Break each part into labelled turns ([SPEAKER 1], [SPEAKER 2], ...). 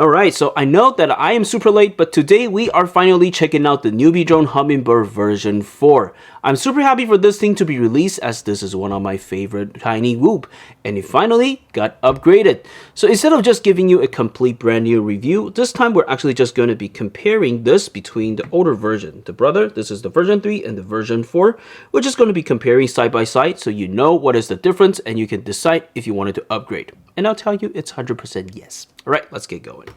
[SPEAKER 1] Alright, so I know that I am super late, but today we are finally checking out the Newbeedrone Hummingbird version 4. I'm super happy for this thing to be released, as this is one of my favorite tiny whoop, and it finally got upgraded. So instead of just giving you a complete brand new review, this time we're actually just going to be comparing this between the older version. This is the version 3 and the version 4. We're just going to be comparing side by side so you know what is the difference and you can decide if you wanted to upgrade. And I'll tell you it's 100% yes. Alright, let's get going.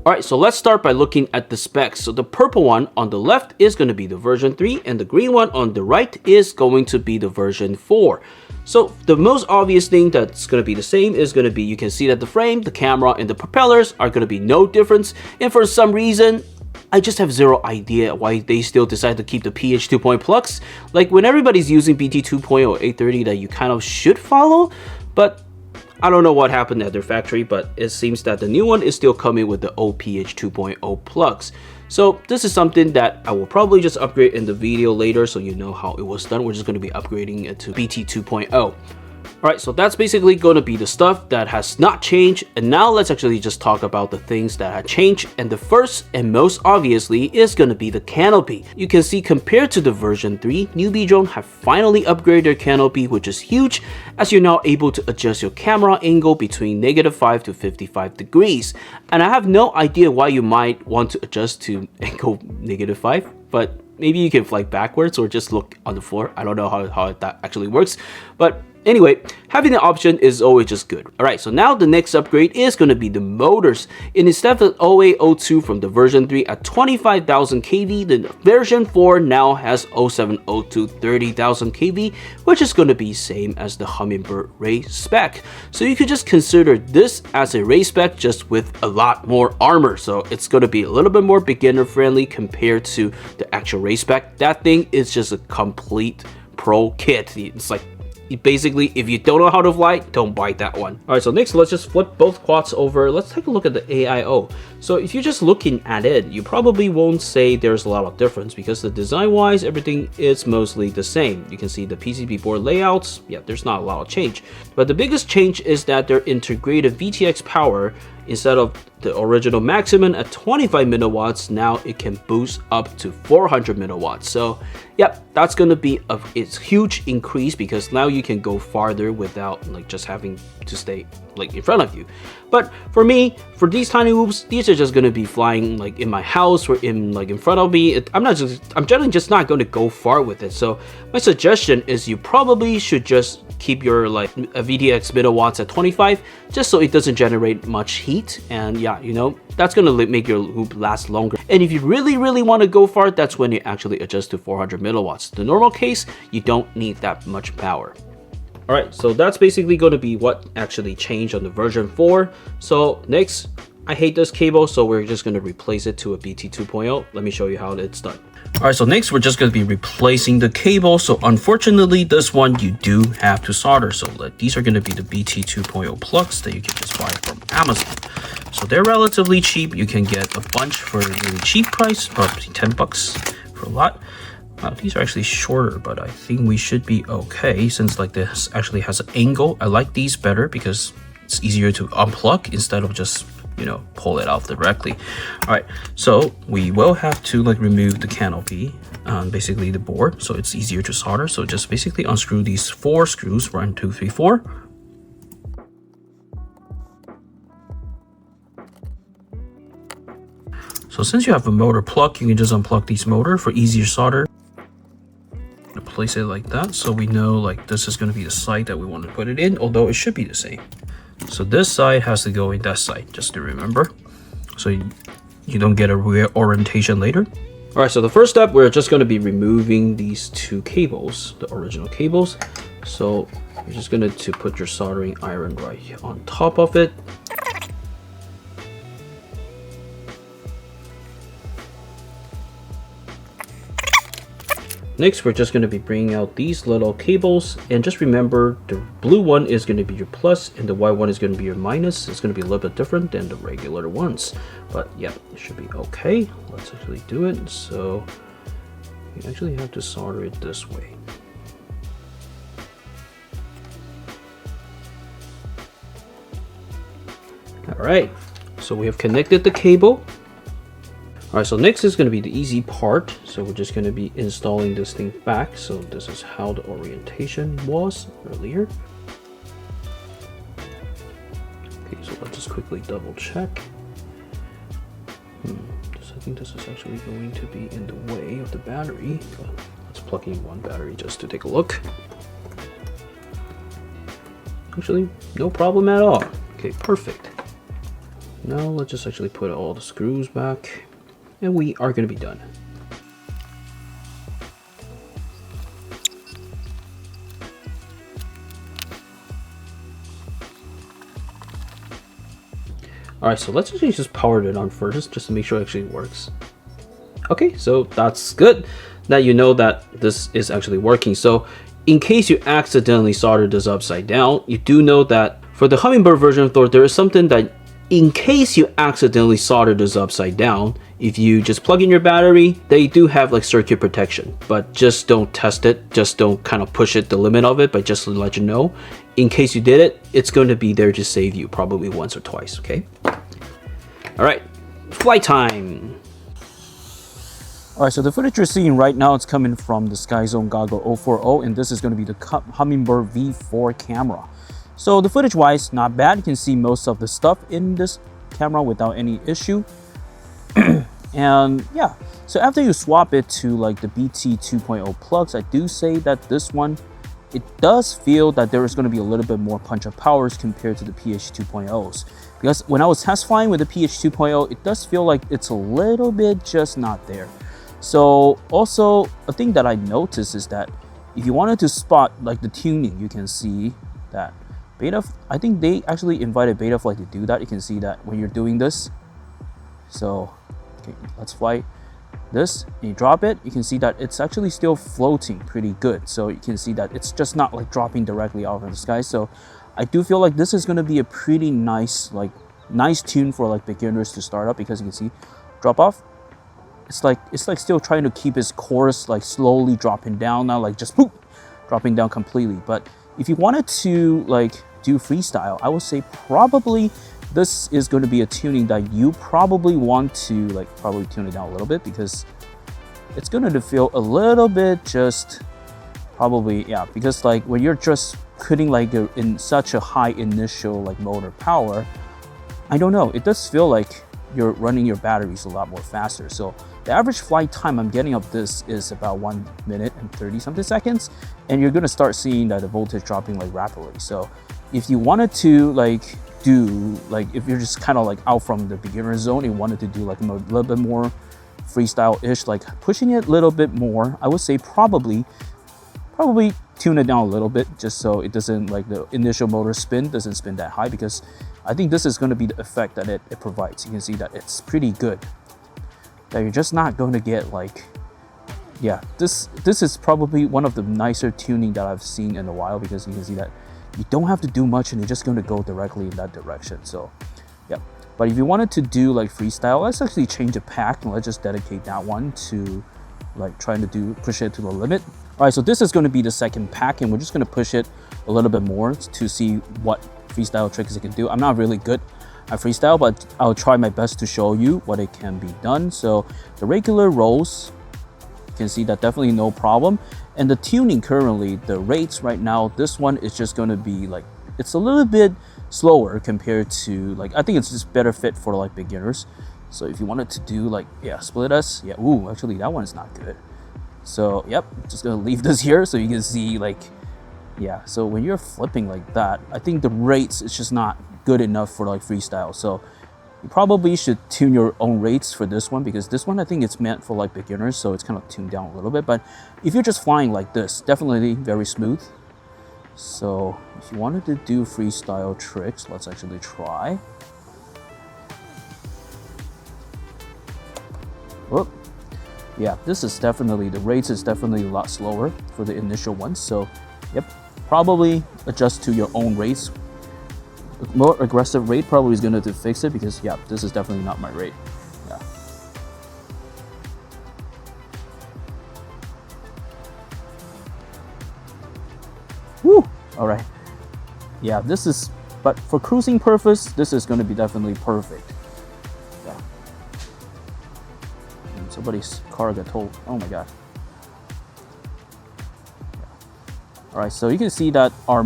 [SPEAKER 1] Alright, so let's start by looking at the specs. So the purple one on the left is going to be the version 3 and the green one on the right is going to be the version 4. So the most obvious thing that's going to be the same is going to be, you can see that the frame, the camera, and the propellers are going to be no difference. And for some reason, I just have zero idea why they still decide to keep the PH 2.0 plugs. Like when everybody's using BT 2.0 830 that you kind of should follow, but I don't know what happened at their factory, but it seems that the new one is still coming with the old PH 2.0 plugs. So this is something that I will probably just upgrade in the video later so you know how it was done. We're just going to be upgrading it to BT 2.0. Alright, so that's basically going to be the stuff that has not changed, and now let's actually just talk about the things that have changed, and the first and most obviously is going to be the canopy. You can see compared to the version 3, Newbeedrone have finally upgraded their canopy, which is huge, as you're now able to adjust your camera angle between -5 to 55 degrees. And I have no idea why you might want to adjust to angle -5, but maybe you can fly backwards or just look on the floor. I don't know how that actually works, but anyway, having the option is always just good. Alright, so now the next upgrade is going to be the motors. And instead of 0802 from the version 3 at 25,000 kV, the version 4 now has 0702 30,000 kV, which is going to be same as the Hummingbird race spec. So you could just consider this as a race spec just with a lot more armor. So it's going to be a little bit more beginner friendly compared to the actual race spec. That thing is just a complete pro kit. It's like, basically, if you don't know how to fly, don't buy that one. Alright, so next, let's just flip both quads over. Let's take a look at the AIO. So if you're just looking at it, you probably won't say there's a lot of difference because the design-wise, everything is mostly the same. You can see the PCB board layouts. Yeah, there's not a lot of change. But the biggest change is that their integrated VTX power, instead of the original maximum at 25 milliwatts, now it can boost up to 400 milliwatts. So yep, that's going to be a huge increase because now you can go farther without like just having to stay like in front of you. But for me, for these tiny whoops, these are just going to be flying like in my house or in front of me. I'm generally just not going to go far with it. So my suggestion is you probably should just keep your like a VTX milliwatts at 25 just so it doesn't generate much heat, and yeah, you know, that's gonna make your loop last longer. And if you really want to go far, that's when you actually adjust to 400 milliwatts. The normal case, you don't need that much power. Alright, so that's basically going to be what actually changed on the version 4. So next, I hate this cable, so we're just going to replace it to a BT 2.0. Let me show you how it's done. Alright, so next we're just going to be replacing the cable. So unfortunately, this one you do have to solder. So these are going to be the BT 2.0 plugs that you can just buy from Amazon. So they're relatively cheap. You can get a bunch for a really cheap price, about 10 bucks for a lot. Wow, these are actually shorter, but I think we should be okay since like this actually has an angle. I like these better because it's easier to unplug instead of just, you know, pull it off directly. All right, so we will have to like remove the canopy, basically the board, so it's easier to solder. So just basically unscrew these 4 screws, 1, 2, 3, 4. So since you have a motor plug, you can just unplug these motor for easier solder. Place it like that so we know like this is going to be the side that we want to put it in, although it should be the same. So this side has to go in that side, just to remember, so you don't get a reorientation later. All right, so the first step, we're just going to be removing these 2 cables, the original cables. So you're just going to put your soldering iron right on top of it. Next, we're just going to be bringing out these little cables, and just remember the blue one is going to be your plus and the white one is going to be your minus. It's going to be a little bit different than the regular ones, but yeah, it should be okay. Let's actually do it. So you actually have to solder it this way. All right, so we have connected the cable. All right, so next is going to be the easy part. So we're just going to be installing this thing back. So this is how the orientation was earlier. Okay, so let's just quickly double check. I think this is actually going to be in the way of the battery. But let's plug in one battery just to take a look. Actually, no problem at all. Okay, perfect. Now let's just actually put all the screws back, and we are going to be done. Alright, so let's actually just power it on first, just to make sure it actually works. Okay, so that's good. Now you know that this is actually working. So in case you accidentally soldered this upside down, you do know that for the Hummingbird version of Thor, there is something that in case you accidentally solder this upside down, if you just plug in your battery, they do have like circuit protection, but just don't test it. Just don't kind of push it the limit of it, but just to let you know, in case you did it, it's going to be there to save you probably once or twice, okay? All right, flight time. All right, so the footage you're seeing right now, it's coming from the SkyZone Goggle 040, and this is going to be the Hummingbird V4 camera. So the footage wise, not bad. You can see most of the stuff in this camera without any issue. And yeah, so after you swap it to like the BT 2.0 plugs, I do say that this one, it does feel that there is going to be a little bit more punch of powers compared to the PH 2.0s. Because when I was test flying with the PH 2.0, it does feel like it's a little bit just not there. So also a thing that I noticed is that if you wanted to spot like the tuning, you can see that Beta, I think they actually invited Betaflight to do that. You can see that when you're doing this. So okay, let's fly this, and you drop it, you can see that it's actually still floating pretty good. So you can see that it's just not like dropping directly out of the sky. So I do feel like this is going to be a pretty nice tune for like beginners to start up, because you can see drop off, it's like still trying to keep its course like slowly dropping down, not like just boop, dropping down completely. But if you wanted to like do freestyle, I would say probably this is going to be a tuning that you probably want to like probably tune it down a little bit, because it's going to feel a little bit just probably, yeah, because like when you're just putting like in such a high initial like motor power, I don't know, it does feel like you're running your batteries a lot more faster. So the average flight time I'm getting of this is about 1 minute and 30 something seconds, and you're going to start seeing that the voltage dropping like rapidly. So if you wanted to like do like, if you're just kind of like out from the beginner zone and wanted to do like a little bit more freestyle-ish, like pushing it a little bit more, I would say probably tune it down a little bit, just so it doesn't like the initial motor spin doesn't spin that high, because I think this is going to be the effect that it provides. You can see that it's pretty good, that you're just not going to get like, yeah, this is probably one of the nicer tuning that I've seen in a while, because you can see that you don't have to do much and you're just going to go directly in that direction. So yeah, but if you wanted to do like freestyle, let's actually change the pack and let's just dedicate that one to like trying to push it to the limit. All right, so this is going to be the second pack, and we're just going to push it a little bit more to see what freestyle tricks it can do. I'm not really good at freestyle, but I'll try my best to show you what it can be done. So the regular rolls, you can see that definitely no problem. And the tuning currently, the rates right now, this one is just going to be like, it's a little bit slower compared to like, I think it's just better fit for like beginners. So if you wanted to do like, yeah, split S, yeah, ooh, actually that one's not good. So yep, just gonna leave this here so you can see like, yeah, so when you're flipping like that, I think the rates is just not good enough for like freestyle. So you probably should tune your own rates for this one, because this one I think it's meant for like beginners, so it's kind of tuned down a little bit. But if you're just flying like this, definitely very smooth. So if you wanted to do freestyle tricks, let's actually try. Whoop. Yeah, this is definitely, the rates is definitely a lot slower for the initial ones. So yep, probably adjust to your own rates. A more aggressive rate probably is going to fix it, because yeah, this is definitely not my rate. Yeah. Woo! All right. Yeah, this is But for cruising purpose, this is going to be definitely perfect. Yeah. And somebody's car got towed. Oh my god. Yeah. All right, so you can see that our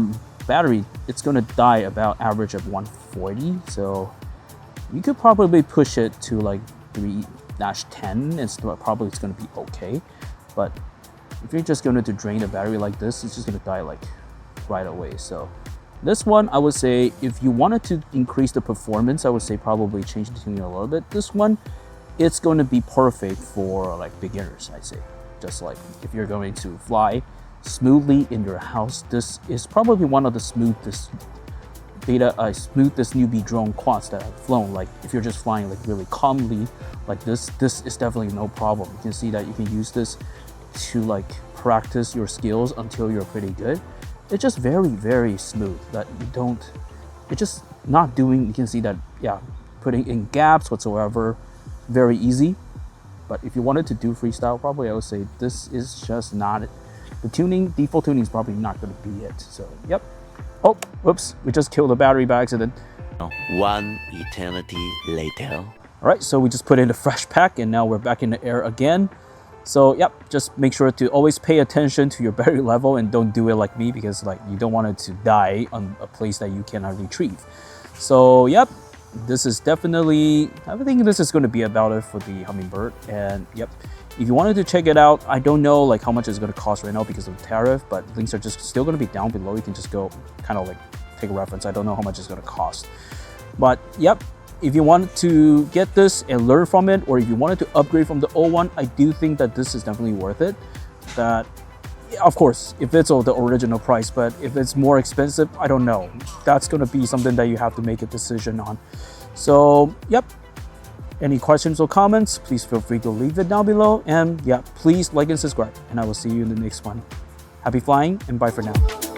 [SPEAKER 1] battery, it's going to die about average of 140. So you could probably push it to like 3-10 and probably it's going to be okay. But if you're just going to drain the battery like this, it's just going to die like right away. So this one, I would say if you wanted to increase the performance, I would say probably change the tuning a little bit. This one, it's going to be perfect for like beginners, I'd say. Just like if you're going to fly smoothly in your house, this is probably one of the smoothest Newbeedrone quads that I've flown. Like if you're just flying like really calmly like this is definitely no problem. You can see that you can use this to like practice your skills until you're pretty good. It's just very, very smooth that you don't, it's just not doing, you can see that, yeah, putting in gaps whatsoever, very easy. But if you wanted to do freestyle, probably I would say this is just not it. The tuning, default tuning is probably not going to be it. So, yep. Oh, whoops, we just killed the battery by accident.
[SPEAKER 2] One eternity later.
[SPEAKER 1] All right, so we just put in a fresh pack and now we're back in the air again. So yep, just make sure to always pay attention to your battery level and don't do it like me, because like you don't want it to die on a place that you cannot retrieve. So yep, this is definitely, I think this is going to be about it for the Hummingbird. And yep, if you wanted to check it out, I don't know like how much it's going to cost right now because of the tariff, but links are just still going to be down below. You can just go kind of like take a reference. I don't know how much it's going to cost, but yep. If you want to get this and learn from it, or if you wanted to upgrade from the old one, I do think that this is definitely worth it. That, yeah, of course, if it's all the original price, but if it's more expensive, I don't know. That's going to be something that you have to make a decision on. So, yep. Any questions or comments, please feel free to leave it down below. And yeah, please like and subscribe, and I will see you in the next one. Happy flying, and bye for now.